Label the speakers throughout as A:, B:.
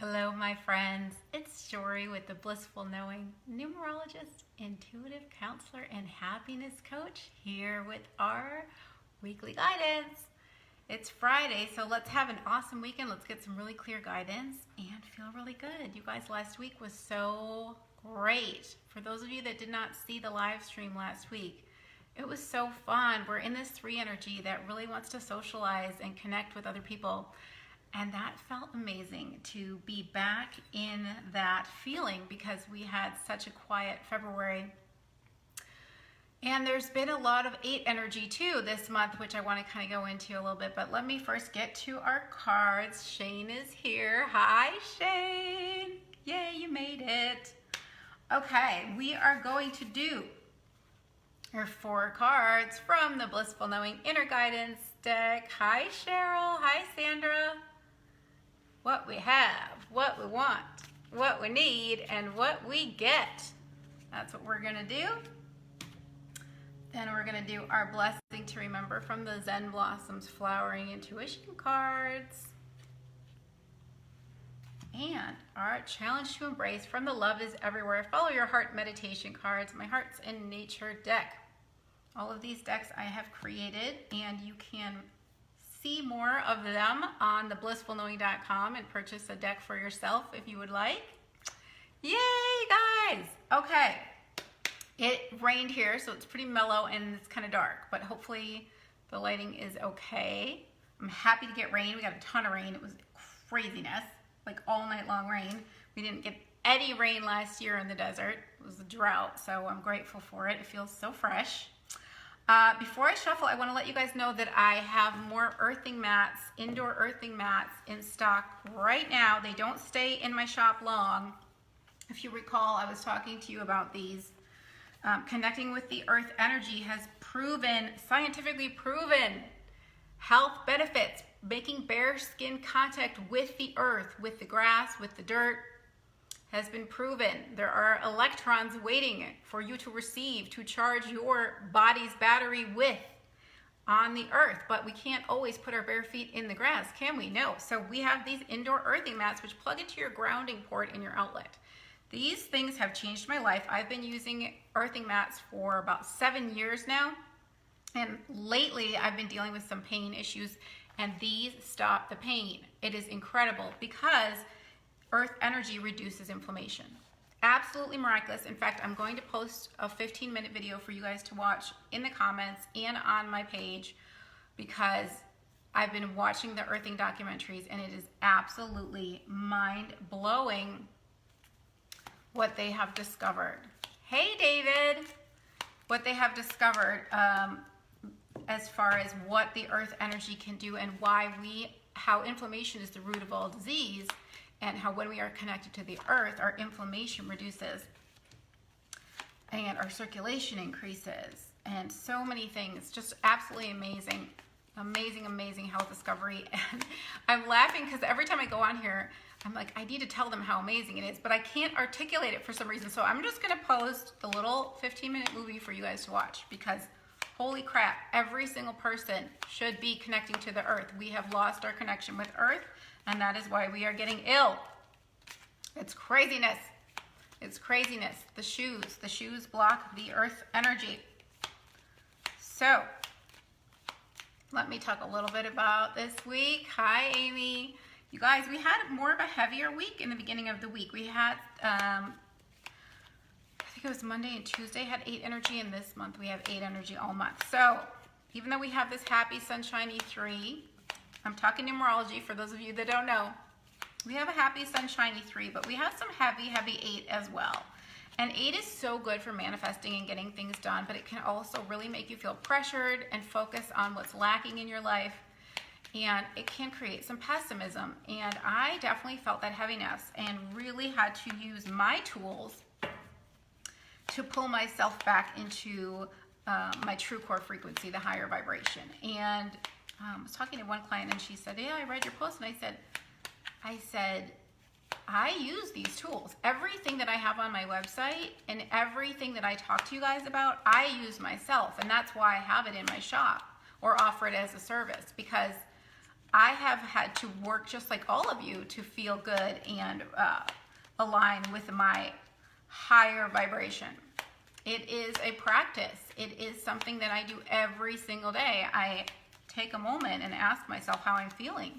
A: Hello, my friends. It's Jory with the Blissful Knowing numerologist, intuitive counselor, and happiness coach here with our weekly guidance. It's Friday, so let's have an awesome weekend. Let's get some really clear guidance and feel really good. You guys, last week was so great. For those of you that did not see the live stream last week, it was so fun. We're in this 3 energy that really wants to socialize and connect with other people. And that felt amazing to be back in that feeling because we had such a quiet February. And there's been a lot of 8 energy too this month, which I want to kind of go into a little bit. But let me first get to our cards. Shane is here. Hi, Shane. Yay, you made it. Okay, we are going to do our 4 cards from the Blissful Knowing Inner Guidance deck. Hi, Cheryl. Hi, Sandra. What we have, what we want, what we need, and what we get. That's what we're going to do. Then we're going to do our blessing to remember from the Zen Blossoms Flowering Intuition cards. And our challenge to embrace from the Love is Everywhere Follow Your Heart meditation cards, my Hearts in Nature deck. All of these decks I have created, and you can see more of them on theblissfulknowing.com and purchase a deck for yourself if you would like. Yay, guys! Okay, it rained here, so it's pretty mellow and it's kind of dark, but hopefully the lighting is okay. I'm happy to get rain. We got a ton of rain. It was craziness, like all night long rain. We didn't get any rain last year in the desert. It was a drought, so I'm grateful for it. It feels so fresh. Before I shuffle, I want to let you guys know that I have more earthing mats, indoor earthing mats in stock right now. They don't stay in my shop long. If you recall, I was talking to you about these. Connecting with the earth energy has proven, scientifically proven, health benefits. Making bare skin contact with the earth, with the grass, with the dirt, has been proven. There are electrons waiting for you to receive, to charge your body's battery with on the earth. But we can't always put our bare feet in the grass, can we? No. So we have these indoor earthing mats which plug into your grounding port in your outlet. These things have changed my life. I've been using earthing mats for about 7 years now. And lately I've been dealing with some pain issues, and these stop the pain. It is incredible because earth energy reduces inflammation. Absolutely miraculous. In fact, I'm going to post a 15-minute video for you guys to watch in the comments and on my page because I've been watching the earthing documentaries and it is absolutely mind-blowing what they have discovered. Hey, David! What they have discovered as far as what the earth energy can do and how inflammation is the root of all disease, and how when we are connected to the earth, our inflammation reduces and our circulation increases, and so many things. Just absolutely amazing, amazing, amazing health discovery. And I'm laughing because every time I go on here, I'm like, I need to tell them how amazing it is, but I can't articulate it for some reason. So I'm just gonna post the little 15-minute movie for you guys to watch because holy crap, every single person should be connecting to the earth. We have lost our connection with earth, and that is why we are getting ill. It's craziness. It's craziness. The shoes block the earth energy. So let me talk a little bit about this week. Hi, Amy. You guys, we had more of a heavier week in the beginning of the week. We had, I think it was Monday and Tuesday had 8 energy, and this month we have 8 energy all month. So even though we have this happy, sunshiny 3, I'm talking numerology for those of you that don't know. We have a happy, sunshiny 3, but we have some heavy, heavy 8 as well. And 8 is so good for manifesting and getting things done, but it can also really make you feel pressured and focus on what's lacking in your life. And it can create some pessimism. And I definitely felt that heaviness and really had to use my tools to pull myself back into my true core frequency, the higher vibration. And I was talking to one client and she said, yeah, I read your post. And I said, I use these tools. Everything that I have on my website and everything that I talk to you guys about, I use myself. And that's why I have it in my shop or offer it as a service, because I have had to work just like all of you to feel good and align with my higher vibration. It is a practice. It is something that I do every single day. I take a moment and ask myself how I'm feeling.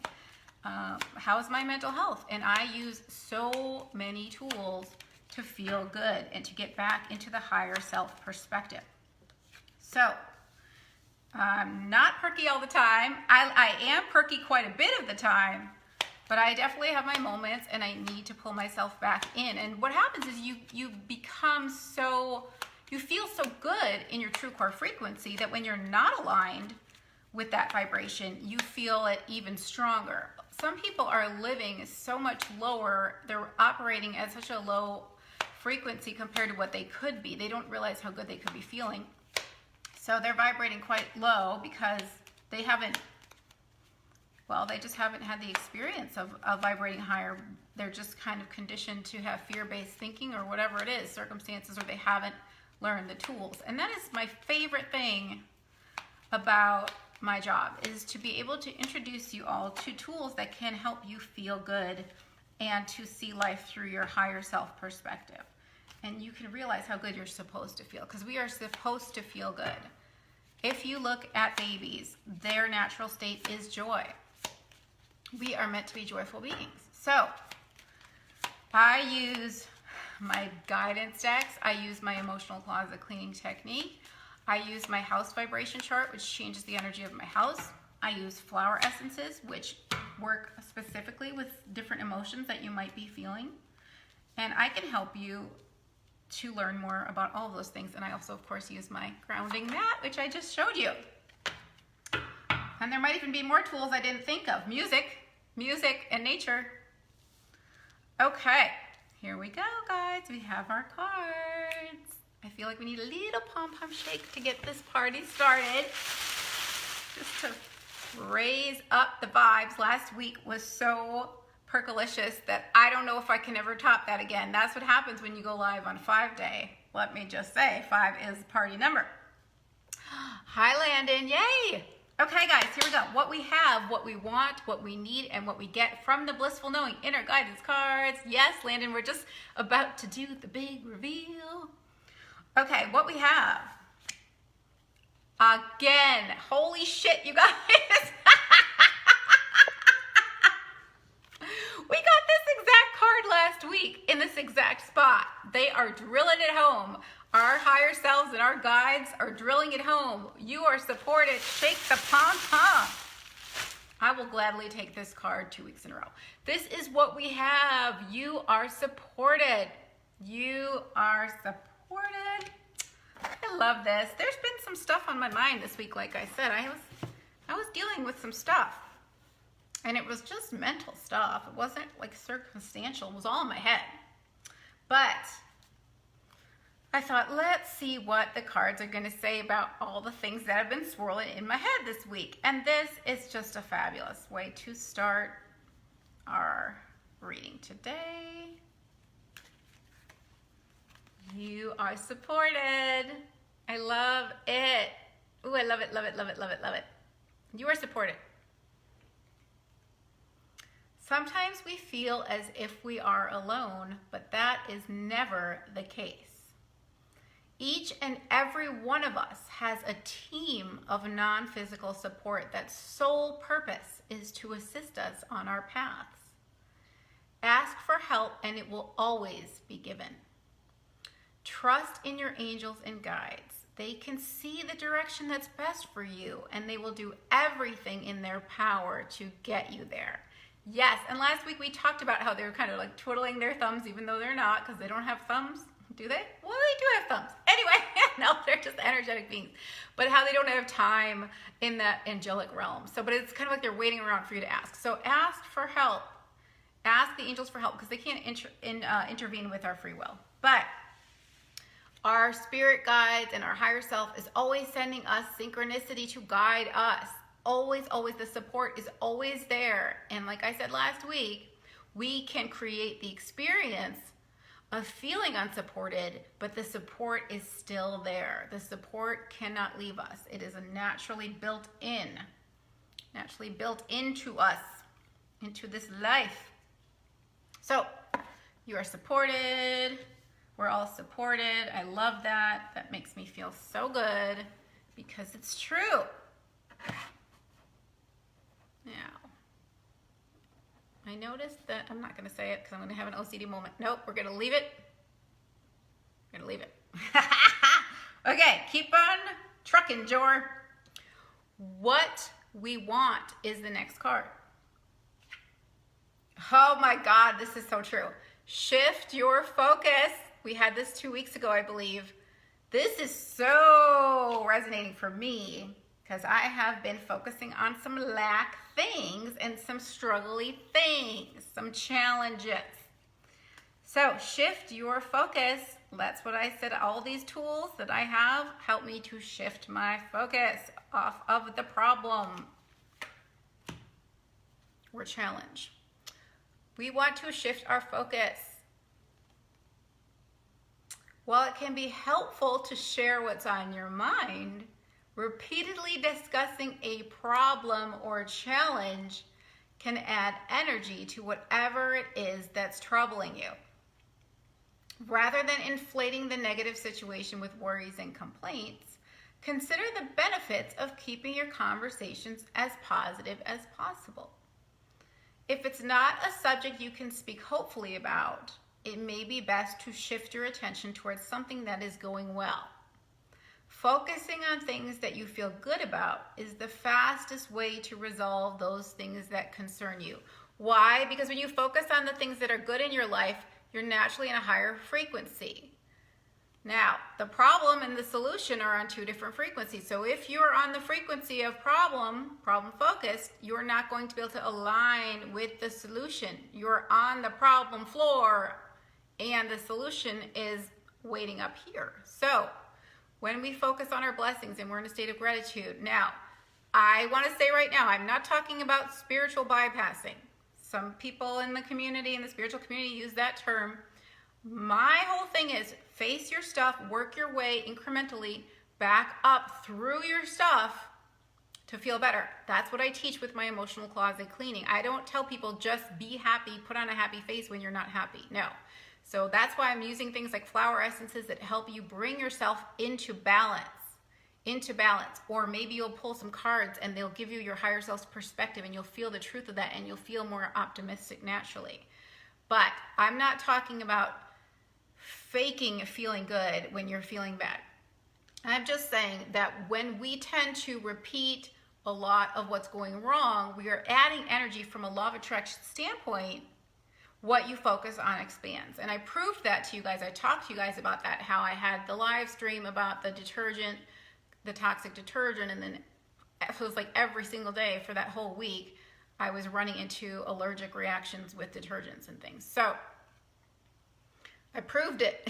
A: How's my mental health? And I use so many tools to feel good and to get back into the higher self perspective. So, I'm not perky all the time. I am perky quite a bit of the time, but I definitely have my moments and I need to pull myself back in. And what happens is you become so, you feel so good in your true core frequency that when you're not aligned with that vibration, you feel it even stronger. Some people are living so much lower, they're operating at such a low frequency compared to what they could be. They don't realize how good they could be feeling. So they're vibrating quite low because they just haven't had the experience of vibrating higher. They're just kind of conditioned to have fear-based thinking or whatever it is, circumstances, or they haven't learned the tools. And that is my favorite thing about my job, is to be able to introduce you all to tools that can help you feel good and to see life through your higher self perspective. And you can realize how good you're supposed to feel, because we are supposed to feel good. If you look at babies, their natural state is joy. We are meant to be joyful beings. So I use my guidance decks. I use my emotional closet cleaning technique. I use my house vibration chart, which changes the energy of my house. I use flower essences, which work specifically with different emotions that you might be feeling. And I can help you to learn more about all of those things. And I also, of course, use my grounding mat, which I just showed you. And there might even be more tools I didn't think of. Music and nature. Okay, here we go, guys. We have our cards. I feel like we need a little pom-pom shake to get this party started. Just to raise up the vibes. Last week was so percolicious that I don't know if I can ever top that again. That's what happens when you go live on 5 Day. Let me just say, 5 is the party number. Hi, Landon. Yay! Okay, guys, here we go. What we have, what we want, what we need, and what we get from the Blissful Knowing Inner Guidance cards. Yes, Landon, we're just about to do the big reveal. Okay, what we have. Again, holy shit, you guys. We got this exact card last week in this exact spot. They are drilling it home. Our higher selves and our guides are drilling it home. You are supported. Shake the pom-pom. I will gladly take this card 2 weeks in a row. This is what we have. You are supported. You are supported. I love this. There's been some stuff on my mind this week, like I said. I was dealing with some stuff. And it was just mental stuff. It wasn't like circumstantial. It was all in my head. But I thought, let's see what the cards are going to say about all the things that have been swirling in my head this week. And this is just a fabulous way to start our reading today. You are supported. I love it. Ooh, I love it, love it, love it, love it, love it. You are supported. Sometimes we feel as if we are alone, but that is never the case. Each and every one of us has a team of non-physical support that's sole purpose is to assist us on our paths. Ask for help and it will always be given. Trust in your angels and guides. They can see the direction that's best for you and they will do everything in their power to get you there. Yes, and last week we talked about how they were kind of like twiddling their thumbs even though they're not, because they don't have thumbs. Do they? Well, they do have thumbs. Anyway, no, they're just energetic beings. But how they don't have time in that angelic realm. So, but it's kind of like they're waiting around for you to ask. So ask for help. Ask the angels for help because they can't intervene with our free will. But our spirit guides and our higher self is always sending us synchronicity to guide us. Always, always, the support is always there. And like I said last week, we can create the experience of feeling unsupported, but the support is still there. The support cannot leave us. It is a naturally built in naturally built into us, into this life. So you are supported. We're all supported. I love that. That makes me feel so good because it's true. Now, I noticed that, I'm not going to say it because I'm going to have an OCD moment. Nope, we're going to leave it. We're going to leave it. Okay, keep on trucking, Jor. What we want is the next card. Oh my God, this is so true. Shift your focus. We had this 2 weeks ago, I believe. This is so resonating for me because I have been focusing on some lack things and some struggly things, some challenges. So shift your focus. That's what I said. All these tools that I have help me to shift my focus off of the problem or challenge. We want to shift our focus. While it can be helpful to share what's on your mind, repeatedly discussing a problem or challenge can add energy to whatever it is that's troubling you. Rather than inflating the negative situation with worries and complaints, consider the benefits of keeping your conversations as positive as possible. If it's not a subject you can speak hopefully about, it may be best to shift your attention towards something that is going well. Focusing on things that you feel good about is the fastest way to resolve those things that concern you. Why? Because when you focus on the things that are good in your life, you're naturally in a higher frequency. Now, the problem and the solution are on two different frequencies. So if you're on the frequency of problem focused, you're not going to be able to align with the solution. You're on the problem floor and the solution is waiting up here. So when we focus on our blessings and we're in a state of gratitude. Now, I want to say right now, I'm not talking about spiritual bypassing. Some people in the community, in the spiritual community, use that term. My whole thing is face your stuff, work your way incrementally back up through your stuff to feel better. That's what I teach with my emotional closet cleaning. I don't tell people just be happy, put on a happy face when you're not happy. No. So that's why I'm using things like flower essences that help you bring yourself into balance. Or maybe you'll pull some cards and they'll give you your higher self's perspective and you'll feel the truth of that and you'll feel more optimistic naturally. But I'm not talking about faking feeling good when you're feeling bad. I'm just saying that when we tend to repeat a lot of what's going wrong, we are adding energy from a law of attraction standpoint. What you focus on expands. And I proved that to you guys. I talked to you guys about that, how I had the live stream about the detergent, the toxic detergent, and then it was like every single day for that whole week, I was running into allergic reactions with detergents and things. So I proved it.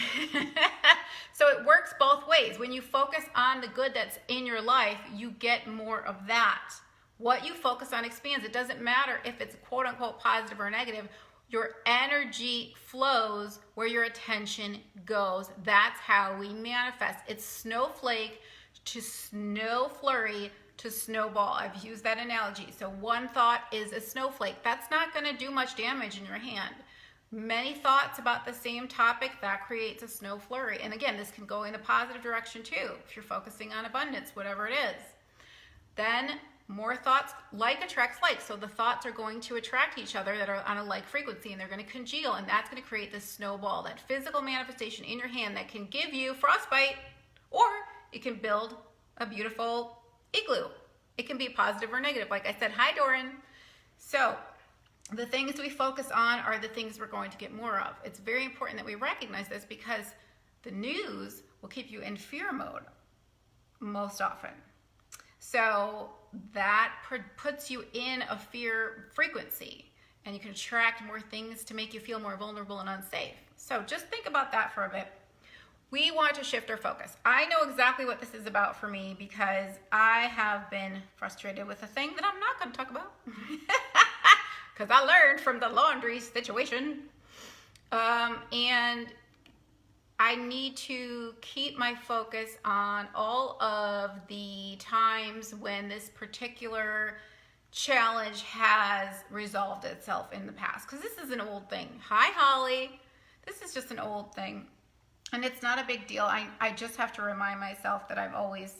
A: So it works both ways. When you focus on the good that's in your life, you get more of that. What you focus on expands. It doesn't matter if it's quote unquote positive or negative. Your energy flows where your attention goes. That's how we manifest. It's snowflake to snow flurry to snowball. I've used that analogy. So one thought is a snowflake. That's not going to do much damage in your hand. Many thoughts about the same topic, that creates a snow flurry. And again, this can go in a positive direction too, if you're focusing on abundance, whatever it is. Then more thoughts, like attracts like. So the thoughts are going to attract each other that are on a like frequency and they're going to congeal, and that's going to create this snowball, that physical manifestation in your hand that can give you frostbite, or it can build a beautiful igloo. It can be positive or negative. Like I said, hi Doran. So the things we focus on are the things we're going to get more of. It's very important that we recognize this because the news will keep you in fear mode most often. So that puts you in a fear frequency and you can attract more things to make you feel more vulnerable and unsafe. So just think about that for a bit. We want to shift our focus. I know exactly what this is about for me because I have been frustrated with a thing that I'm not going to talk about because I learned from the laundry situation. And I need to keep my focus on all of the times when this particular challenge has resolved itself in the past. Because this is an old thing. Hi, Holly. This is just an old thing. And it's not a big deal. I just have to remind myself that I've always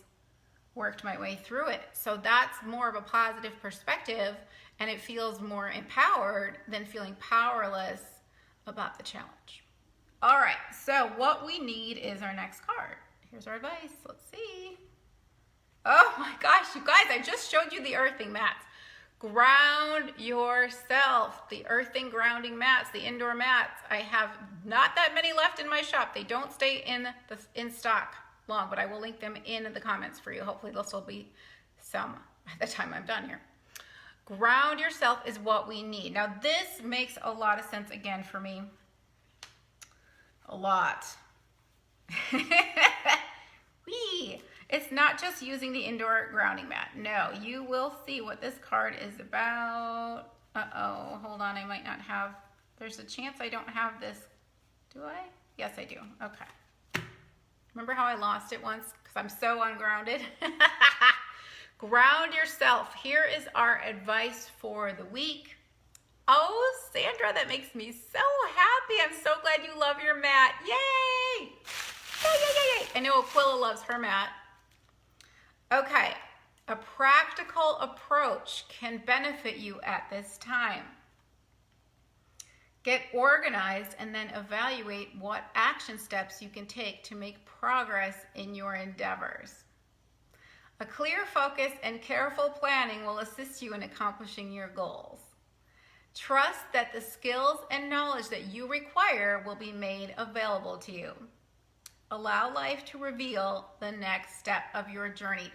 A: worked my way through it. So that's more of a positive perspective, and it feels more empowered than feeling powerless about the challenge. All right, so what we need is our next card. Here's our advice. Let's see. Oh my gosh, you guys, I just showed you the earthing mats. Ground yourself. The earthing grounding mats, the indoor mats. I have not that many left in my shop. They don't stay in stock long, but I will link them in the comments for you. Hopefully this will be some by the time I'm done here. Ground yourself is what we need. Now this makes a lot of sense again for me. A lot. Whee! It's not just using the indoor grounding mat. No, you will see what this card is about. Uh-oh, hold on, I might not have, there's a chance I don't have this. Do I? Yes, I do. Okay. Remember how I lost it once because I'm so ungrounded? Ground yourself. Here is our advice for the week. Oh, Sandra, that makes me so happy. I'm so glad you love your mat. Yay! Yay, yay, yay, yay. I know Aquila loves her mat. Okay, a practical approach can benefit you at this time. Get organized and then evaluate what action steps you can take to make progress in your endeavors. A clear focus and careful planning will assist you in accomplishing your goals. Trust that the skills and knowledge that you require will be made available to you. Allow life to reveal the next step of your journey.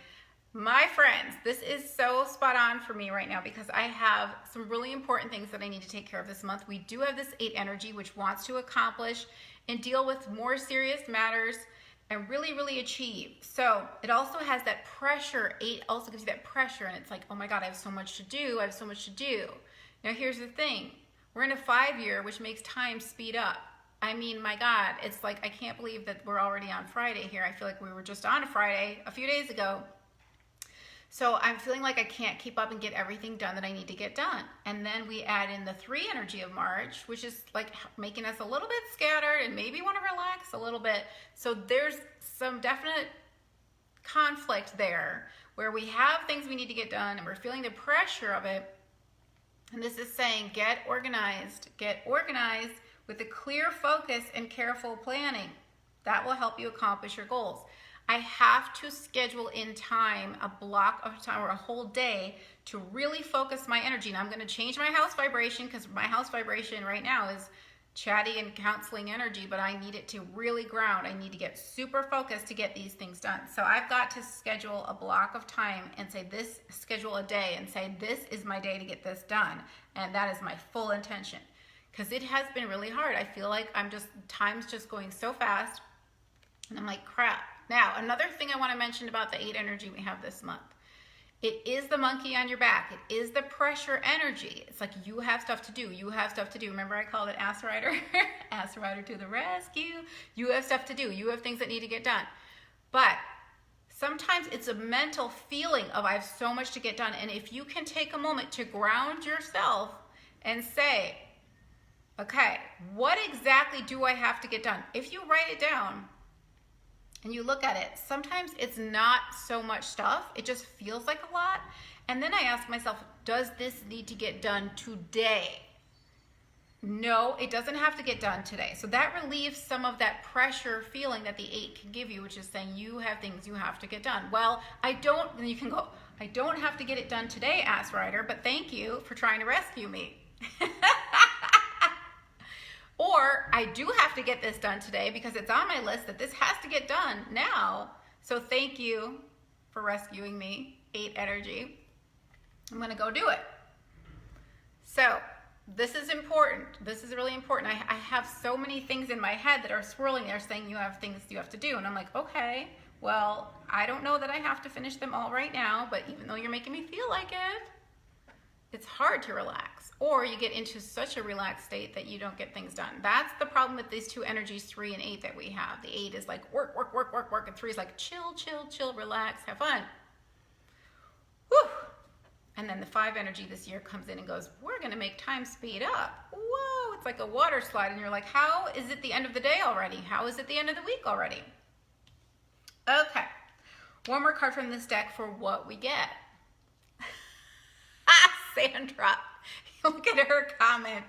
A: My friends, this is so spot on for me right now because I have some really important things that I need to take care of this month. We do have this 8 energy, which wants to accomplish and deal with more serious matters and really, really achieve. So it also has that pressure. 8 also gives you that pressure, and it's like, oh my God, I have so much to do. I have so much to do. Now here's the thing. We're in a 5-year, which makes time speed up. I mean, my God, it's like, I can't believe that we're already on Friday here. I feel like we were just on a Friday a few days ago. So I'm feeling like I can't keep up and get everything done that I need to get done. And then we add in the 3 energy of March, which is like making us a little bit scattered and maybe want to relax a little bit. So there's some definite conflict there where we have things we need to get done and we're feeling the pressure of it. And this is saying, get organized with a clear focus and careful planning. That will help you accomplish your goals. I have to schedule in time, a block of time or a whole day to really focus my energy. Now I'm going to change my house vibration because my house vibration right now is chatty and counseling energy, but I need it to really ground. I need to get super focused to get these things done. So I've got to schedule a block of time and say this, schedule a day and say this is my day to get this done. And that is my full intention because it has been really hard. I feel like time's just going so fast and I'm like, crap. Now, another thing I want to mention about the 8 energy we have this month. It is the monkey on your back. It is the pressure energy. It's like you have stuff to do. You have stuff to do. Remember I called it Ass Rider? Ass Rider to the rescue. You have stuff to do. You have things that need to get done. But sometimes it's a mental feeling of I have so much to get done. And if you can take a moment to ground yourself and say, okay, what exactly do I have to get done? If you write it down, and you look at it, sometimes it's not so much stuff. It just feels like a lot. And then I ask myself, does this need to get done today? No, it doesn't have to get done today. So that relieves some of that pressure feeling that the 8 can give you, which is saying you have things you have to get done. Well, then you can go, I don't have to get it done today, Ass Rider, but thank you for trying to rescue me. Or I do have to get this done today because it's on my list that this has to get done now. So thank you for rescuing me, 8 energy. I'm going to go do it. So this is important. This is really important. I have so many things in my head that are swirling there saying you have things you have to do. And I'm like, okay, well, I don't know that I have to finish them all right now, but even though you're making me feel like it, it's hard to relax, or you get into such a relaxed state that you don't get things done. That's the problem with these 2 energies, 3 and 8 that we have. The 8 is like work, work, work, work, work, and 3 is like chill, chill, chill, relax, have fun. Whew. And then the 5 energy this year comes in and goes, we're going to make time speed up. Whoa, it's like a water slide. And you're like, how is it the end of the day already? How is it the end of the week already? Okay. One more card from this deck for what we get. Sandra, look at her comment.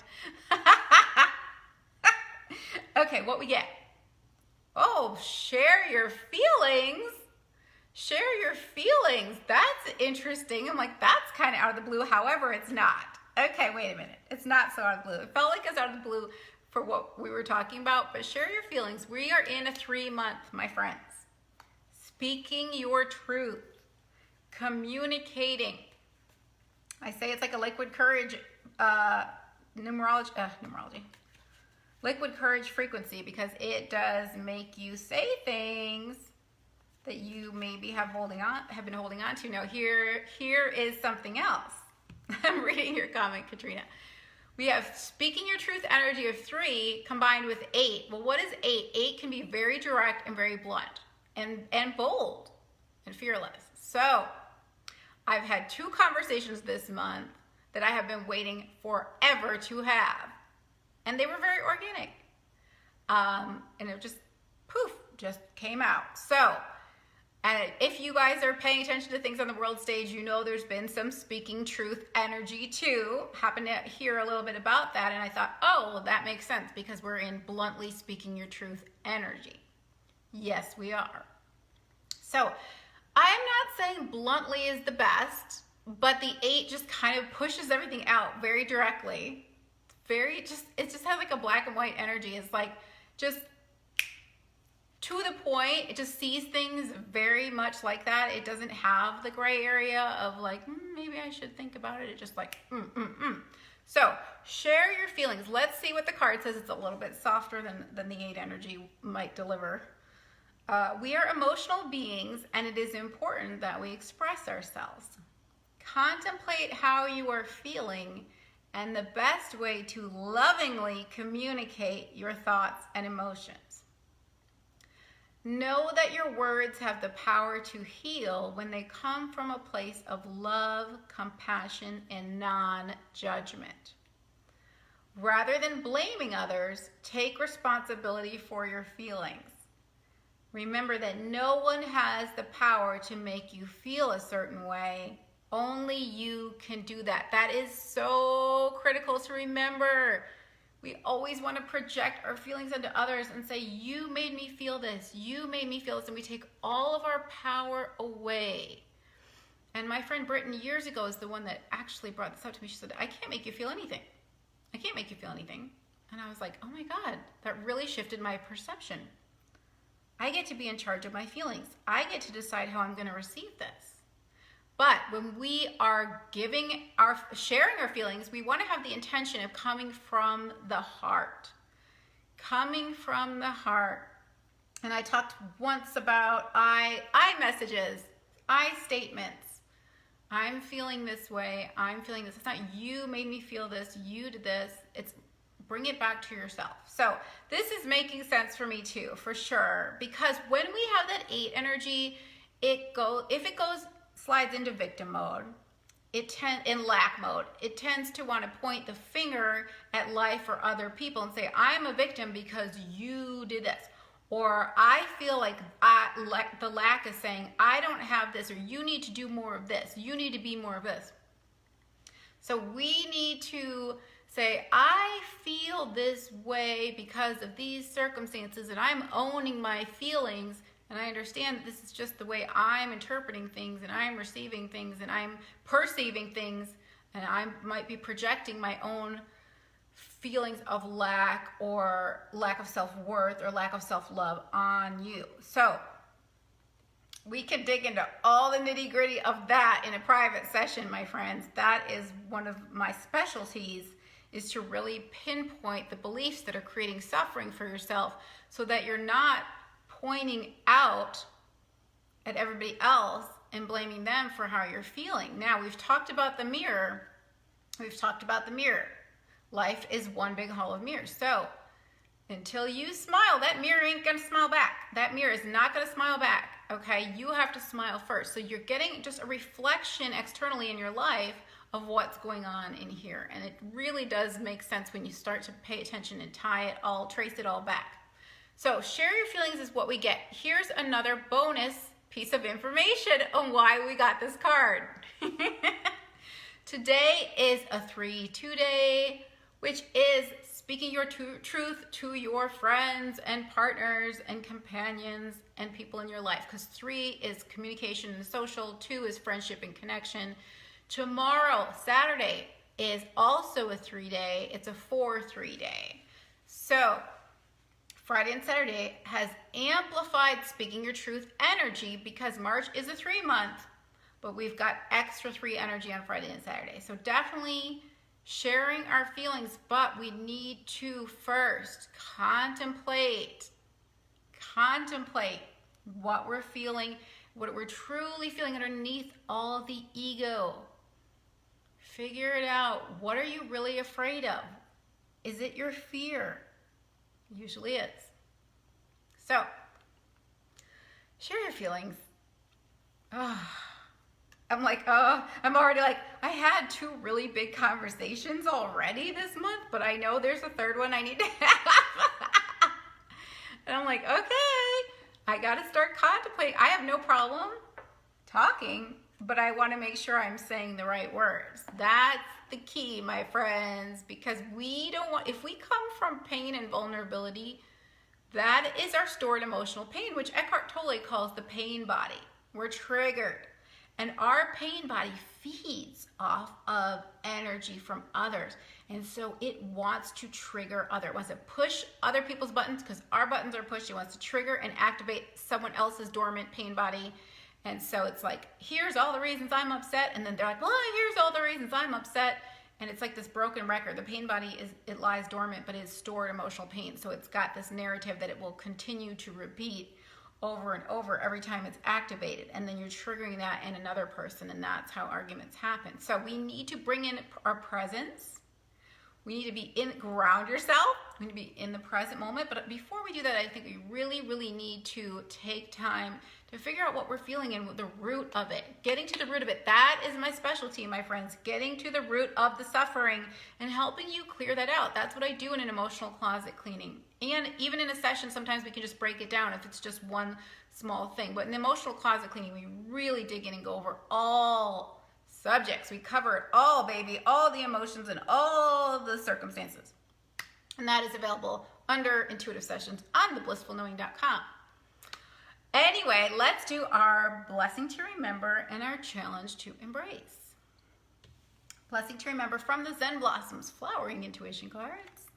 A: Okay, what we get? Oh, share your feelings. Share your feelings. That's interesting. I'm like, that's kind of out of the blue. However, it's not. Okay, wait a minute. It's not so out of the blue. It felt like it's out of the blue for what we were talking about, but share your feelings. We are in a 3-month, my friends. Speaking your truth. Communicating. I say it's like a liquid courage numerology. Liquid courage frequency, because it does make you say things that you maybe have been holding on to. Now here is something else. I'm reading your comment, Katrina. We have speaking your truth energy of 3 combined with 8. Well, what is 8? 8 can be very direct and very blunt and bold and fearless. So I've had 2 conversations this month that I have been waiting forever to have. And they were very organic. And it just, poof, just came out. So, and if you guys are paying attention to things on the world stage, you know there's been some speaking truth energy too. Happened to hear a little bit about that, and I thought, oh, well, that makes sense because we're in bluntly speaking your truth energy. Yes, we are. So, I'm not saying bluntly is the best, but the 8 just kind of pushes everything out very directly. It just has like a black and white energy. It's like just to the point. It just sees things very much like that. It doesn't have the gray area of like, maybe I should think about it. It's just like, So share your feelings. Let's see what the card says. It's a little bit softer than the 8 energy might deliver. We are emotional beings, and it is important that we express ourselves. Contemplate how you are feeling and the best way to lovingly communicate your thoughts and emotions. Know that your words have the power to heal when they come from a place of love, compassion, and non-judgment. Rather than blaming others, take responsibility for your feelings. Remember that no one has the power to make you feel a certain way. Only you can do that. That is so critical to remember. We always want to project our feelings onto others and say, you made me feel this, you made me feel this, and we take all of our power away. And my friend Britton years ago is the one that actually brought this up to me. She said, I can't make you feel anything. I can't make you feel anything. And I was like, oh my God, that really shifted my perception. I get to be in charge of my feelings. I get to decide how I'm going to receive this. But when we are sharing our feelings, we want to have the intention of coming from the heart. Coming from the heart. And I talked once about I messages, I statements. I'm feeling this way. I'm feeling this. It's not you made me feel this. You did this. It's bring it back to yourself. So this is making sense for me too, for sure. Because when we have that 8 energy, slides into victim mode, in lack mode, it tends to want to point the finger at life or other people and say, I'm a victim because you did this. Or I feel like the lack is saying, I don't have this, or you need to do more of this. You need to be more of this. So we need to say, I feel this way because of these circumstances, and I'm owning my feelings, and I understand that this is just the way I'm interpreting things, and I'm receiving things, and I'm perceiving things, and I might be projecting my own feelings of lack or lack of self-worth or lack of self-love on you. So we can dig into all the nitty-gritty of that in a private session, my friends. That is one of my specialties, is to really pinpoint the beliefs that are creating suffering for yourself so that you're not pointing out at everybody else and blaming them for how you're feeling. Now, we've talked about the mirror. Life is one big hall of mirrors. So until you smile, that mirror ain't gonna smile back. That mirror is not gonna smile back. okay? You have to smile first. So you're getting just a reflection externally in your life of what's going on in here. And it really does make sense when you start to pay attention and trace it all back. So share your feelings is what we get. Here's another bonus piece of information on why we got this card. Today is a 3-2 day, which is speaking your truth to your friends and partners and companions and people in your life. Because 3 is communication and social, 2 is friendship and connection. Tomorrow, Saturday, is also a 3-day. It's a 4-3 day. So Friday and Saturday has amplified speaking your truth energy because March is a 3-month, but we've got extra 3 energy on Friday and Saturday. So definitely sharing our feelings, but we need to first contemplate what we're feeling, what we're truly feeling underneath all the ego. Figure it out. What are you really afraid of? Is it your fear? Usually is. So, share your feelings. I'm already like, I had 2 really big conversations already this month, but I know there's a 3rd one I need to have. And I'm like, okay, I got to start contemplating. I have no problem talking, but I want to make sure I'm saying the right words. That's the key, my friends, because if we come from pain and vulnerability, that is our stored emotional pain, which Eckhart Tolle calls the pain body. We're triggered. And our pain body feeds off of energy from others. And so it wants to trigger It wants to push other people's buttons because our buttons are pushed. It wants to trigger and activate someone else's dormant pain body. And so it's like, here's all the reasons I'm upset. And then they're like, well, here's all the reasons I'm upset. And it's like this broken record. The pain body it lies dormant, but it's stored emotional pain. So it's got this narrative that it will continue to repeat over and over every time it's activated. And then you're triggering that in another person, and that's how arguments happen. So we need to bring in our presence. We need to ground yourself. We need to be in the present moment. But before we do that, I think we really, really need to take time to figure out what we're feeling and the root of it. Getting to the root of it. That is my specialty, my friends. Getting to the root of the suffering and helping you clear that out. That's what I do in an emotional closet cleaning. And even in a session, sometimes we can just break it down if it's just one small thing. But in the emotional closet cleaning, we really dig in and go over all subjects. We cover it all, baby. All the emotions and all the circumstances. And that is available under Intuitive Sessions on theblissfulknowing.com. Anyway, let's do our blessing to remember and our challenge to embrace. Blessing to remember from the Zen Blossoms Flowering Intuition cards.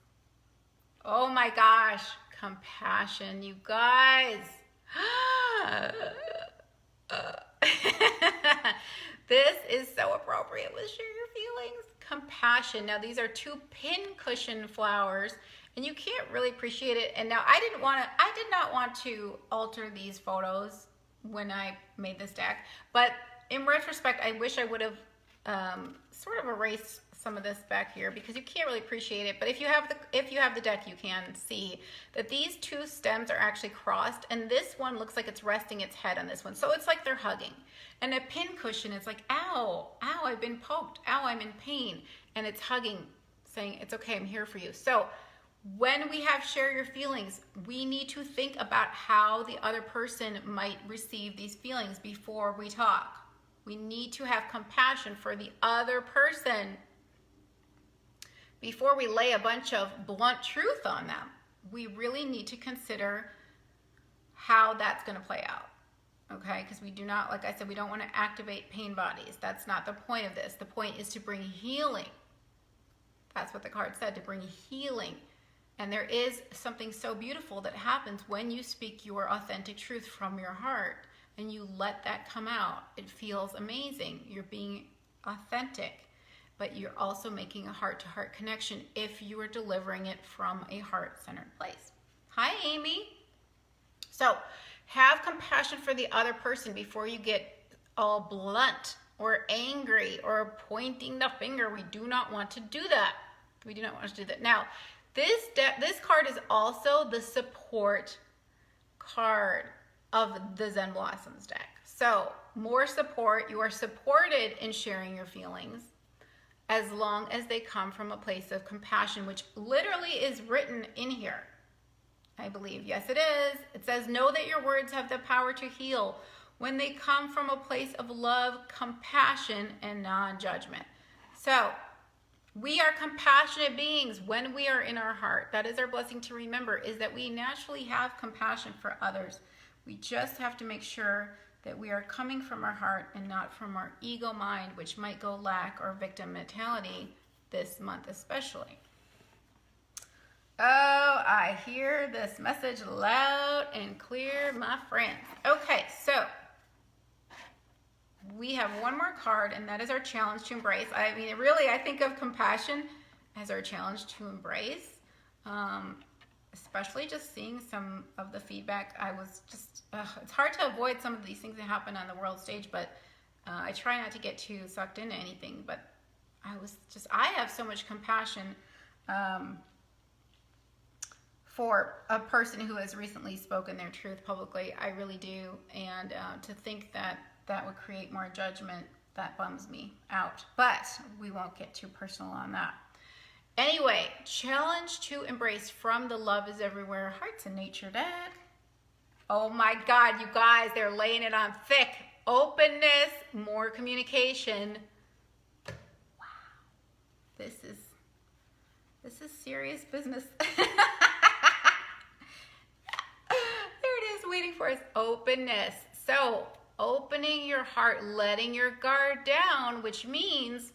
A: Oh my gosh, compassion, you guys. This is so appropriate with share your feelings. Compassion. Now these are 2 pincushion flowers, and you can't really appreciate it. And now I did not want to alter these photos when I made this deck, but in retrospect, I wish I would have sort of erased some of this back here because you can't really appreciate it. But if you have the deck, you can see that these 2 stems are actually crossed, and this one looks like it's resting its head on this one. So it's like they're hugging. And a pincushion is like, ow, ow, I've been poked, ow, I'm in pain. And it's hugging, saying, it's okay, I'm here for you. So when we have share your feelings, we need to think about how the other person might receive these feelings before we talk. We need to have compassion for the other person before we lay a bunch of blunt truth on them. We really need to consider how that's going to play out. Okay, because we do not, like I said, we don't want to activate pain bodies. That's not the point of this. The point is to bring healing. That's what the card said, to bring healing. And there is something so beautiful that happens when you speak your authentic truth from your heart and you let that come out. It feels amazing. You're being authentic, but you're also making a heart-to-heart connection if you are delivering it from a heart-centered place. Hi, Amy. So, have compassion for the other person before you get all blunt or angry or pointing the finger. We do not want to do that. We do not want to do that. Now, this card is also the support card. of the Zen Blossoms deck. So more support. You are supported in sharing your feelings as long as they come from a place of compassion, which literally is written in here, I believe. Yes, it is. It says, know that your words have the power to heal when they come from a place of love, compassion, and non-judgment. So we are compassionate beings when we are in our heart. That is our blessing to remember, is that we naturally have compassion for others. We just have to make sure that we are coming from our heart and not from our ego mind, which might go lack or victim mentality this month especially. Oh, I hear this message loud and clear, my friends. Okay, so we have one more card, and that is our challenge to embrace. I mean, really, I think of compassion as our challenge to embrace, especially just seeing some of the feedback. I was just, it's hard to avoid some of these things that happen on the world stage, but I try not to get too sucked into anything. But I have so much compassion for a person who has recently spoken their truth publicly. I really do. And to think that that would create more judgment, that bums me out. But we won't get too personal on that. Anyway, challenge to embrace from the Love is Everywhere Hearts in Nature deck. Oh my God, you guys, they're laying it on thick. Openness, more communication. Wow. This is serious business. There it is waiting for us. Openness. So, opening your heart, letting your guard down, which means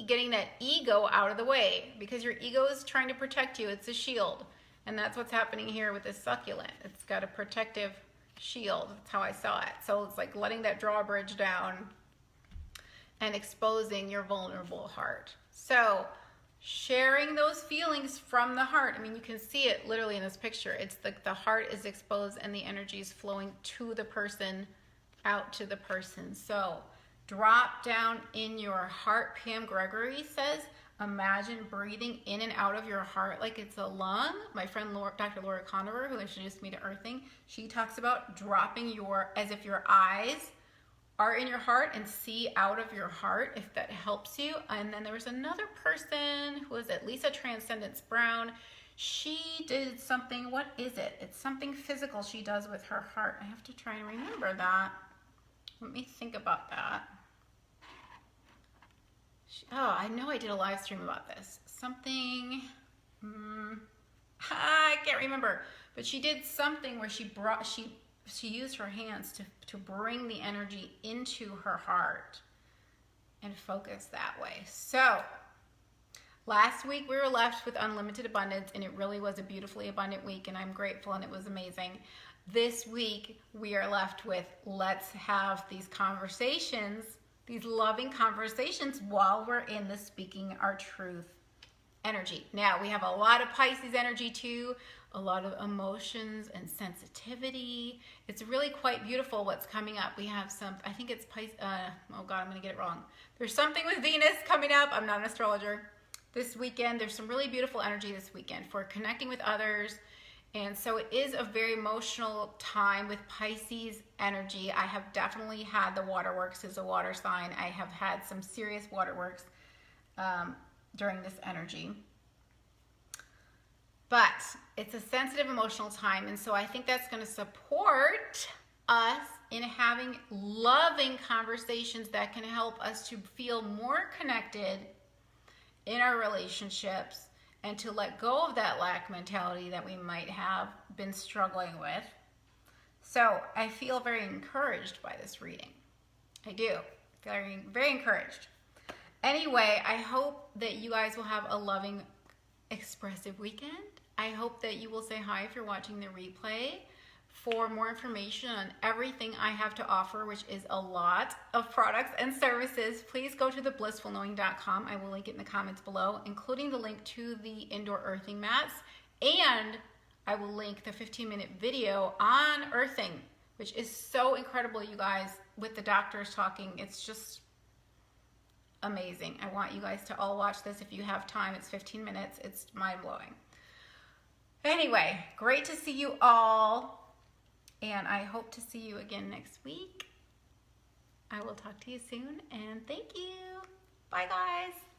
A: getting that ego out of the way, because your ego is trying to protect you. It's a shield. And that's what's happening here with this succulent. It's got a protective shield. That's how I saw it. So it's like letting that drawbridge down and exposing your vulnerable heart. So sharing those feelings from the heart. I mean, you can see it literally in this picture. It's the heart is exposed and the energy is flowing to the person, out to the person. So drop down in your heart. Pam Gregory says, imagine breathing in and out of your heart like it's a lung. My friend Dr. Laura Conover, who introduced me to earthing, she talks about dropping as if your eyes are in your heart and see out of your heart, if that helps you. And then there was another person who was at Lisa Transcendence Brown. She did something, what is it? It's something physical she does with her heart. I have to try and remember that. Let me think about that. I know I did a live stream about this. Something, I can't remember. But she did something where she used her hands to bring the energy into her heart and focus that way. So last week we were left with unlimited abundance, and it really was a beautifully abundant week, and I'm grateful, and it was amazing. This week we are left with, let's have these conversations, these loving conversations while we're in the speaking our truth energy. Now we have a lot of Pisces energy too, a lot of emotions and sensitivity. It's really quite beautiful what's coming up. We have some, I think it's Pisces, oh God, I'm gonna get it wrong. There's something with Venus coming up. I'm not an astrologer. This weekend, there's some really beautiful energy this weekend for connecting with others. And so it is a very emotional time with Pisces energy. I have definitely had the waterworks as a water sign. I have had some serious waterworks during this energy. But it's a sensitive emotional time, and so I think that's going to support us in having loving conversations that can help us to feel more connected in our relationships and to let go of that lack mentality that we might have been struggling with. So I feel very encouraged by this reading. I do. Very, very encouraged. Anyway, I hope that you guys will have a loving, expressive weekend. I hope that you will say hi if you're watching the replay. For more information on everything I have to offer, which is a lot of products and services, please go to theblissfulknowing.com. I will link it in the comments below, including the link to the indoor earthing mats. And I will link the 15-minute video on earthing, which is so incredible, you guys, with the doctors talking. It's just amazing. I want you guys to all watch this if you have time. It's 15 minutes. It's mind-blowing. Anyway, great to see you all. And I hope to see you again next week. I will talk to you soon, and thank you. Bye, guys.